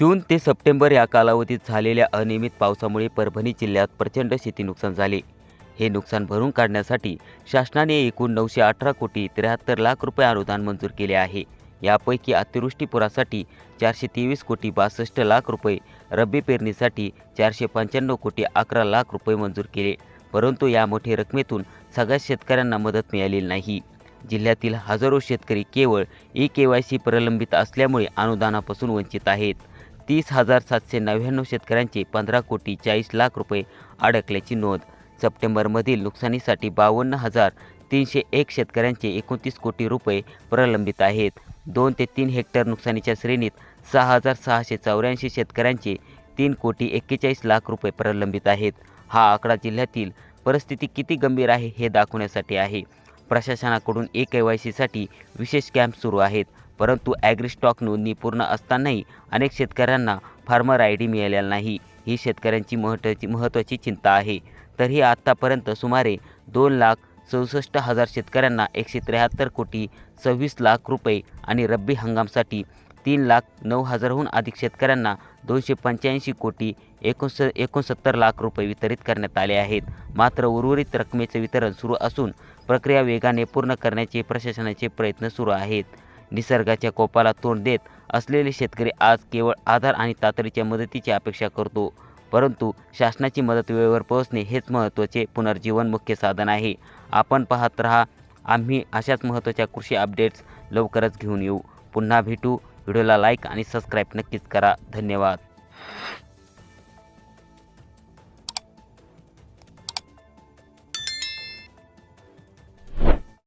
जून ते सप्टेंबर या कालावधीत झालेल्या अनियमित पावसामुळे परभणी जिल्ह्यात प्रचंड शेती नुकसान झाले। हे नुकसान भरून काढण्यासाठी शासनाने एकूण 918 कोटी 73 लाख रुपये अनुदान मंजूर केले आहे। यापैकी अतिवृष्टीपुरासाठी 423 कोटी 62 लाख रुपये, रब्बी पेरणीसाठी 495 कोटी 11 लाख रुपये मंजूर केले। परंतु या मोठ्या रकमेतून सगळ्या शेतकऱ्यांना मदत मिळालेली नाही। जिल्ह्यातील हजारो शेतकरी केवळ ई-KYC प्रलंबित असल्यामुळे अनुदानापासून वंचित आहेत। 30,799 शेतकऱ्यांचे 15 कोटी 40 लाख रुपये अडकल्याची नोंद। सप्टेंबरमधील नुकसानीसाठी 52,301 शेतकऱ्यांचे 29 कोटी रुपये प्रलंबित आहेत। 2 ते 3 हेक्टर नुकसानीच्या श्रेणीत 6,684 शेतकऱ्यांचे 3 कोटी 41 लाख रुपये प्रलंबित आहेत। हा आकडा जिल्ह्यातील परिस्थिती किती गंभीर आहे हे दाखवण्यासाठी आहे। प्रशासनाकडून ई-KYCसाठी विशेष कॅम्प सुरू आहेत, परंतु ॲग्रीस्टॉक नोंदणी पूर्ण असतानाही अनेक शेतकऱ्यांना फार्मर ID मिळालेला नाही। ही शेतकऱ्यांची महत्त्वाची चिंता आहे। तरीही आत्तापर्यंत सुमारे 2,64,000 शेतकऱ्यांना 173 कोटी 26 लाख रुपये आणि रब्बी हंगामासाठी 3,09,000हून अधिक शेतकऱ्यांना 285 कोटी 69 लाख रुपये वितरित करण्यात आले आहेत। मात्र उर्वरित रकमेचे वितरण सुरू असून प्रक्रिया वेगाने पूर्ण करण्याचे प्रशासनाचे प्रयत्न सुरू आहेत। निसर्गाच्या कोपाला तोंड देत असलेले शेतकरी आज केवळ आधार आणि तातडीच्या मदतीची अपेक्षा करतो, परंतु शासनाची मदत वेळेवर पोहोचणे हेच महत्त्वाचे पुनर्जीवन मुख्य साधन आहे। आपण पाहत रहा, आम्ही अशाच महत्त्वाच्या कृषी अपडेट्स लवकरच घेऊन येऊ। पुन्हा भेटू। व्हिडिओला लाईक आणि सबस्क्राईब नक्कीच करा। धन्यवाद।